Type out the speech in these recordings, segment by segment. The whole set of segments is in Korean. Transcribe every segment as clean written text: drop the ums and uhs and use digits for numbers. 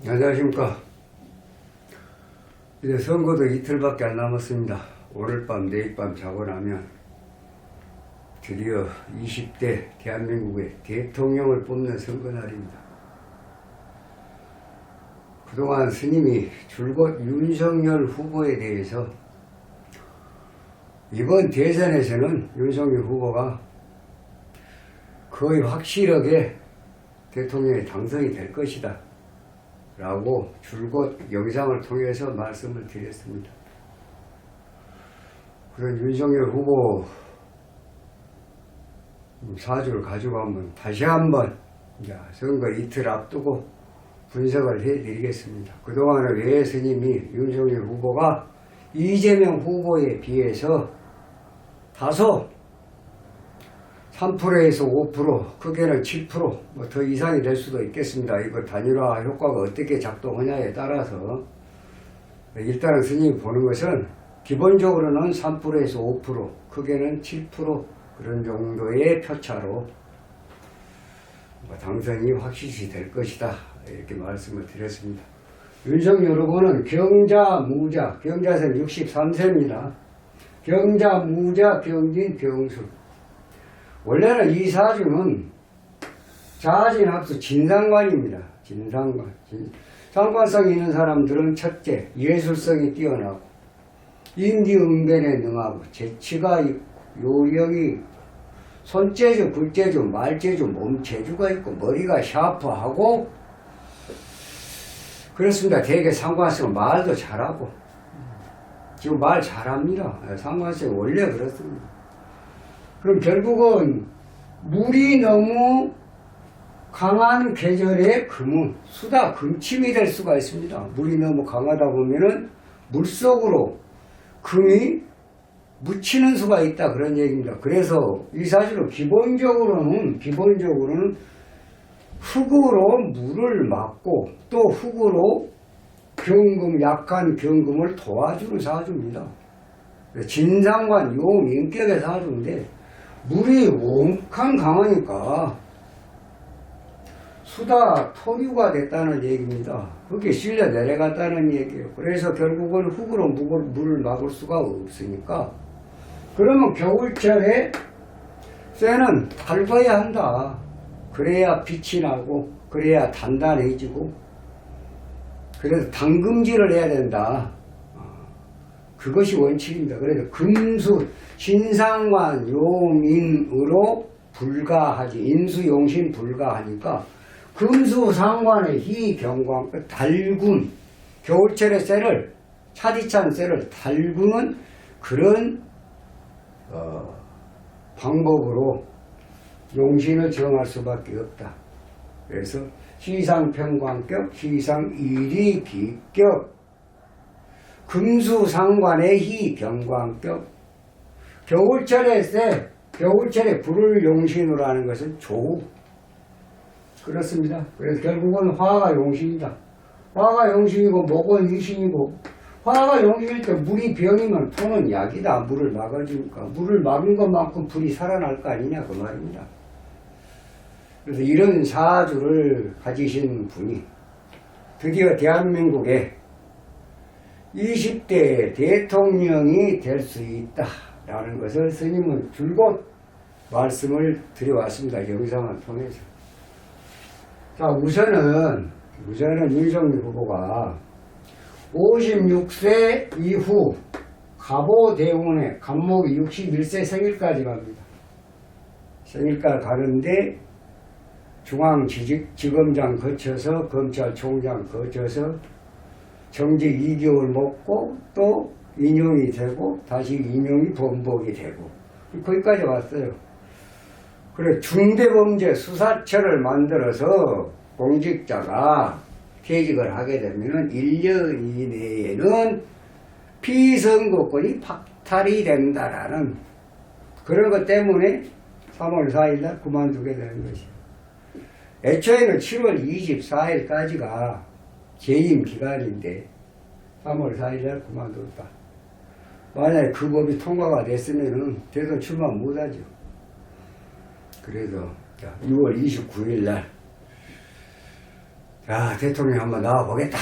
안녕하십니까. 이제 선거도 이틀밖에 안 남았습니다. 오늘 밤 내일 밤 자고 나면 드디어 20대 대한민국의 대통령을 뽑는 선거날입니다. 그동안 스님이 줄곧 윤석열 후보에 대해서 이번 대선에서는 윤석열 후보가 거의 확실하게 대통령에 당선이 될 것이다 라고 줄곧 영상을 통해서 말씀을 드렸습니다. 그런 윤석열 후보 사주를 가지고 한번 다시 한번 선거 이틀 앞두고 분석을 해드리겠습니다. 그동안은 왜 스님이 윤석열 후보가 이재명 후보에 비해서 다소 3%에서 5%, 크게는 7%, 뭐 더 이상이 될 수도 있겠습니다. 이거 단일화 효과가 어떻게 작동하냐에 따라서 일단은 스님이 보는 것은 기본적으로는 3%에서 5%, 크게는 7% 그런 정도의 표차로 당선이 확실시 될 것이다. 이렇게 말씀을 드렸습니다. 윤석열 후보는 경자, 무자, 경자세는 63세입니다. 경자, 무자, 병진, 병수. 원래는 이 사주는 자진합수 진상관입니다. 진상관. 상관성이 있는 사람들은 첫째, 예술성이 뛰어나고 인기응변에 능하고 재치가 있고 요령이 손재주, 글재주, 말재주, 몸재주가 있고 머리가 샤프하고 그렇습니다. 되게 상관성은 말도 잘하고 지금 말 잘합니다. 상관성이 원래 그렇습니다. 그럼 결국은 물이 너무 강한 계절에 금은 수다 금침이 될 수가 있습니다. 물이 너무 강하다 보면은 물속으로 금이 묻히는 수가 있다 그런 얘기입니다. 그래서 이 사실은 기본적으로는 흙으로 물을 막고 또 흙으로 경금, 약한 경금을 도와주는 사주입니다. 진상관 용인격의 사주인데 물이 원칸 강하니까 수다 토류가 됐다는 얘기입니다. 그게 실려 내려갔다는 얘기예요. 그래서 결국은 흙으로 물을 막을 수가 없으니까 그러면 겨울철에 쇠는 밟아야 한다. 그래야 빛이 나고 그래야 단단해지고 그래서 당금질을 해야 된다. 그것이 원칙입니다. 그래서 금수, 신상관, 용인으로 불가하지. 인수용신 불가하니까 금수 상관의 희경광, 달군, 겨울철에 쇠를, 차디찬 쇠를 달구는 그런 방법으로 용신을 정할 수밖에 없다. 그래서 시상평광격, 시상일이기격, 금수상관의 희경광격, 겨울철에 쇠, 겨울철에 불을 용신으로 하는 것은 조우. 그렇습니다. 그래서 결국은 화가 용신이다. 화가 용신이고 목은 이신이고 화가 용신일 때 물이 병이면 토는 약이다. 물을 막아주니까. 물을 막은 것만큼 불이 살아날 거 아니냐 그 말입니다. 그래서 이런 사주를 가지신 분이 드디어 대한민국에 20대 대통령이 될 수 있다라는 것을 스님은 줄곧 말씀을 드려왔습니다. 영상을 통해서. 자, 우선은 윤석열 후보가 56세 이후 갑오대운에 간목이 61세 생일까지 갑니다. 생일까지 가는데 중앙지검장 거쳐서 검찰총장 거쳐서 정직 2개월 먹고 또 인용이 되고 다시 인용이 번복이 되고 거기까지 왔어요. 그래 중대범죄 수사처를 만들어서 공직자가 퇴직을 하게 되면 1년 이내에는 피선거권이 박탈이 된다라는 그런 것 때문에 3월 4일날 그만두게 되는 것이에요. 애초에는 7월 24일까지가 재임 기간인데 3월 4일날 그만뒀다. 만약에 그 법이 통과가 됐으면은 대선 출마 못하죠. 그래서 6월 29일날 야, 대통령 한번 나와보겠다.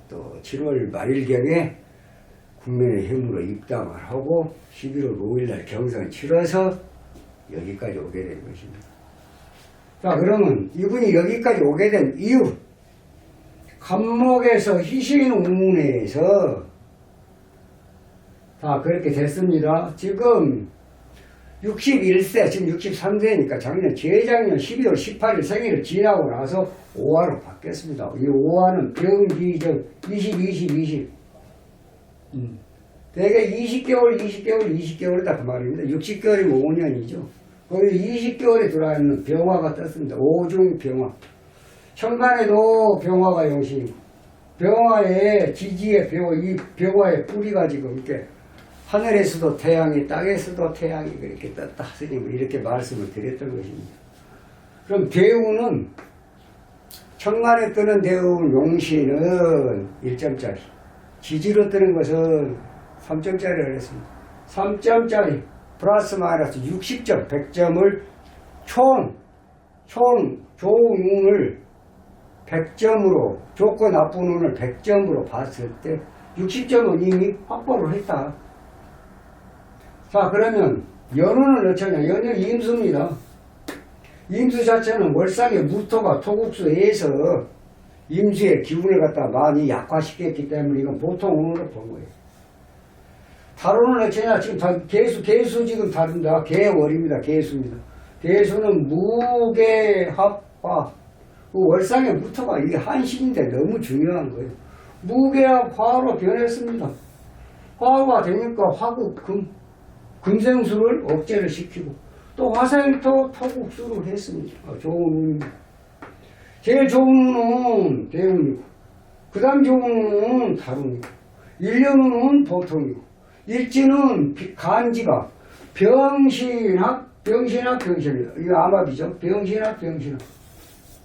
또 7월 말일경에 국민의힘으로 입당을 하고 11월 5일날 경선 치러서 여기까지 오게 된 것입니다. 자, 그러면 이분이 여기까지 오게 된 이유, 감목에서 희신우문에서 다 그렇게 됐습니다. 지금 61세, 지금 63세니까 작년, 재작년 12월 18일 생일을 지나고 나서 5화로 바뀌었습니다. 이 5화는 병기적 20, 20, 20. 대개 20개월이다 그 말입니다. 60개월이면 5년이죠. 거기 20개월에 들어있는 병화가 떴습니다. 오중병화. 천간에도 병화가 용신이고, 병화의 지지의 이 병화의 뿌리가 지금 이렇게 하늘에서도 태양이, 땅에서도 태양이 그렇게 떴다. 스님은 이렇게 말씀을 드렸던 것입니다. 그럼 대우는, 천간에 뜨는 대우 용신은 1점짜리, 지지로 뜨는 것은 3점짜리를 했습니다. 3점짜리 플러스 마이너스 60점, 100점을 좋은 운을 100점으로, 좋고 나쁜 운을 100점으로 봤을 때 60점은 이미 확보를 했다. 자, 그러면 연운은 어쩌냐? 연은 임수입니다. 임수 자체는 월상의 무토가 토국수에서 임수의 기운을 갖다 많이 약화시켰기 때문에 이건 보통 운으로 본 거예요. 달운은 어쩌냐? 지금 개수 지금 다릅니다. 개월입니다. 개수입니다. 개수는 무개합화. 그 월상의 무토가 이게 한신인데 너무 중요한 거예요. 무개합화로 변했습니다. 화가 되니까 화국 금생수를 억제를 시키고 또 화생토 토국수를 했습니다. 좋은 운입니다. 제일 좋은 운은 대운이고, 그 다음 좋은 운은 달운이고, 일년운은 보통이고, 일진은 간지가 병신합 이거 암합이죠. 병신합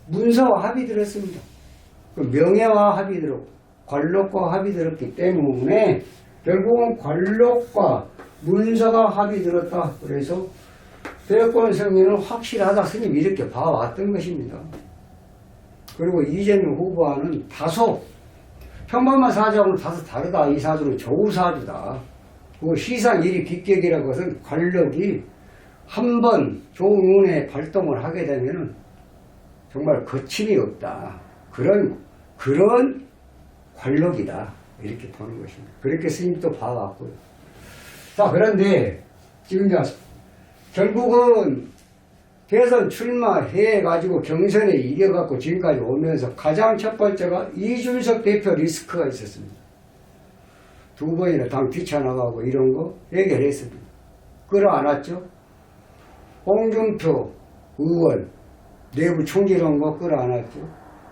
문서와 합이 들었습니다. 그 명예와 합이 들었고 관록과 합이 들었기 때문에 결국은 관록과 문서가 합이 들었다. 그래서 대권 승리는 확실하다. 스님 이렇게 봐왔던 것입니다. 그리고 이재명 후보와는 다소 평범한 사주하고는 다소 다르다. 이 사주는 조우사주다. 그 시상 일이 비격이라고 해서 관록이 한번 좋은 운에 발동을 하게 되면은 정말 거침이 없다. 그런 관록이다. 이렇게 보는 것입니다. 그렇게 스님도 봐왔고요. 자, 그런데 지금 이제 결국은 대선 출마해가지고 경선에 이겨갖고 지금까지 오면서 가장 첫 번째가 이준석 대표 리스크가 있었습니다. 2번이나 당 뛰쳐나가고 이런 거 해결했습니다. 끌어안았죠. 홍준표 의원 내부 총질한 거 끌어안았죠.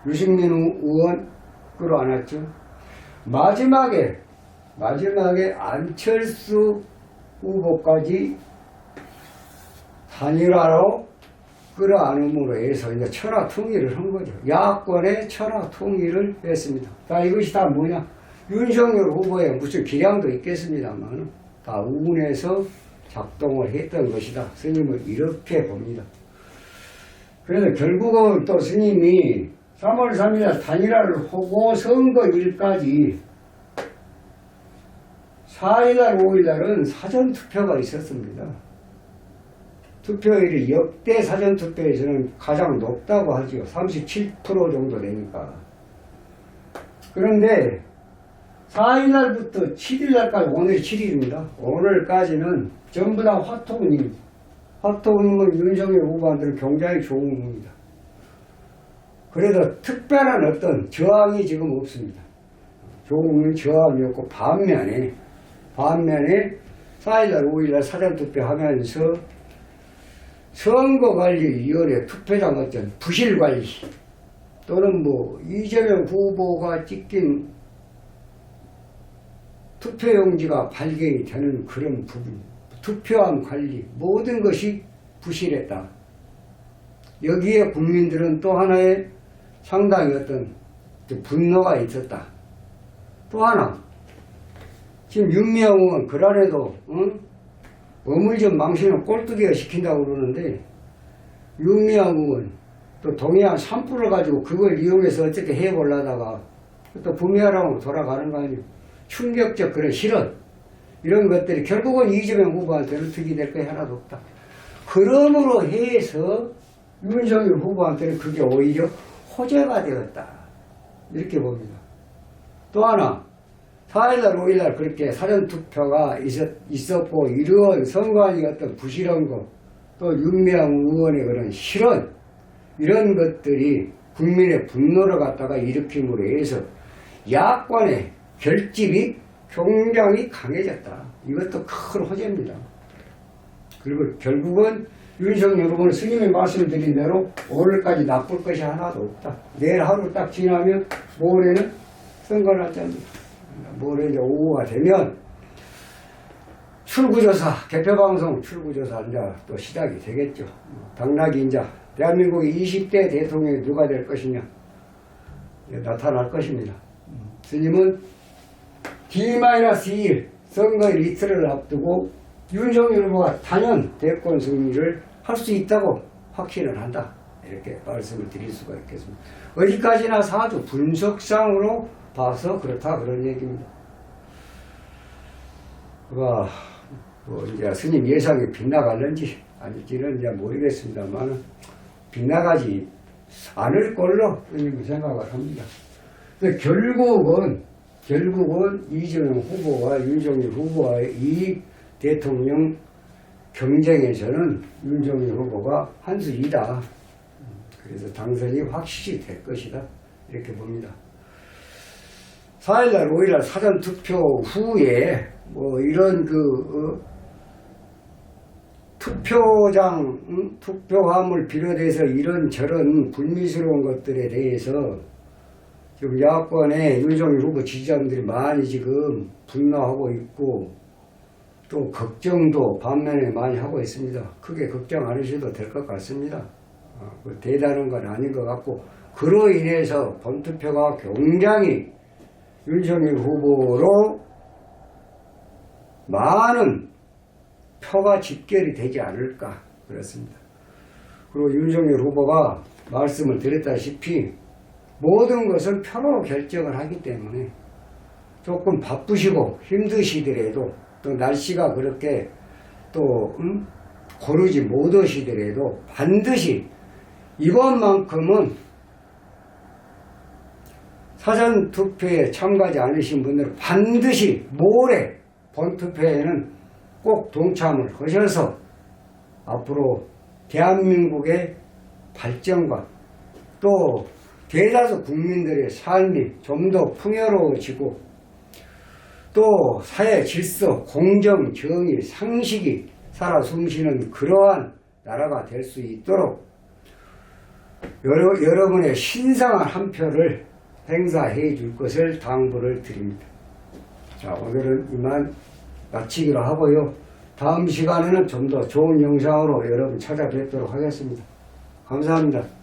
유승민 의원 끌어안았죠. 마지막에 안철수 후보까지 단일화로 끌어안음으로 해서 이제 천하통일을 한 거죠. 야권의 천하통일을 했습니다. 자, 이것이 다 뭐냐? 윤석열 후보의 무슨 기량도 있겠습니다만 다 운에서 작동을 했던 것이다. 스님은 이렇게 봅니다. 그래서 결국은 또 스님이 3월 3일 단일화를 하고 선거일까지 4일날 5일날은 사전투표가 있었습니다. 투표율이 역대 사전투표에서는 가장 높다고 하죠. 37% 정도 되니까. 그런데 4일날부터 7일날까지, 오늘이 7일입니다. 오늘까지는 전부 다 화토운입니다. 화토운은 윤석열 후보한테는 굉장히 좋은 운입니다. 그래도 특별한 어떤 저항이 지금 없습니다. 좋은 운은 저항이 없고 반면에 4일날 5일날 사전투표하면서 선거관리위원회 투표장 어떤 부실관리 또는 뭐 이재명 후보가 찍힌 투표용지가 발견이 되는 그런 부분, 투표함 관리 모든 것이 부실했다. 여기에 국민들은 또 하나의 상당히 어떤 분노가 있었다. 또 하나, 지금 윤미향 의원 그 안에도 어물전 망신을 꼴뚜기가 시킨다고 그러는데, 윤미향 의원 또 동해안 산불을 가지고 그걸 이용해서 어떻게 해보려다가 또 부메랑으로 돌아가는 거 아니에요. 충격적 그런 실언 이런 것들이 결국은 이재명 후보한테는 득이 될 거 하나도 없다. 그러므로 해서 윤석열 후보한테는 그게 오히려 호재가 되었다. 이렇게 봅니다. 또 하나 4일날 5일날 그렇게 사전투표가 있었고 이런 선관위 어떤 부실한 거 또 윤미향 의원의 그런 실언 이런 것들이 국민의 분노를 갖다가 일으킴으로 해서 야권의 결집이 굉장히 강해졌다. 이것도 큰 호재입니다. 그리고 결국은 윤석열 후보는 스님의 말씀을 드린 대로 오늘까지 나쁠 것이 하나도 없다. 내일 하루 딱 지나면 모레는 선거를 하지 않습니다. 모레 이제 오후가 되면 출구조사, 개표방송 출구조사 이제 또 시작이 되겠죠. 당락이 이제 대한민국의 20대 대통령이 누가 될 것이냐 나타날 것입니다. 스님은 D-2일 선거일 이틀을 앞두고 윤석열 후보가 단연 대권 승리를 할 수 있다고 확신을 한다. 이렇게 말씀을 드릴 수가 있겠습니다. 어디까지나 사주 분석상으로 봐서 그렇다 그런 얘기입니다. 뭐 이제 스님 예상이 빗나갈는지 아닐지는 이제 모르겠습니다만 빗나가지 않을 걸로 생각을 합니다. 결국은 이재명 후보와 윤석열 후보와의 이 대통령 경쟁에서는 윤석열 후보가 한 수 이다. 그래서 당선이 확실히 될 것이다. 이렇게 봅니다. 4일날 5일날 사전투표 후에 뭐 이런 투표장 투표함을 비롯해서 이런저런 불미스러운 것들에 대해서 지금 야권의 윤석열 후보 지지자분들이 많이 지금 분노하고 있고 또 걱정도 반면에 많이 하고 있습니다. 크게 걱정 안 하셔도 될 것 같습니다. 대단한 건 아닌 것 같고 그로 인해서 본투표가 굉장히 윤석열 후보로 많은 표가 집결이 되지 않을까 그렇습니다. 그리고 윤석열 후보가 말씀을 드렸다시피 모든 것은 표로 결정을 하기 때문에 조금 바쁘시고 힘드시더라도 또 날씨가 그렇게 또 고르지 못하시더라도 반드시 이번만큼은 사전투표에 참가하지 않으신 분들은 반드시 모레 본투표에는 꼭 동참을 하셔서 앞으로 대한민국의 발전과 또 대다수 국민들의 삶이 좀 더 풍요로워지고 또 사회 질서, 공정, 정의, 상식이 살아 숨쉬는 그러한 나라가 될 수 있도록 여러분의 신성한 한 표를 행사해 줄 것을 당부를 드립니다. 자, 오늘은 이만 마치기로 하고요. 다음 시간에는 좀 더 좋은 영상으로 여러분 찾아뵙도록 하겠습니다. 감사합니다.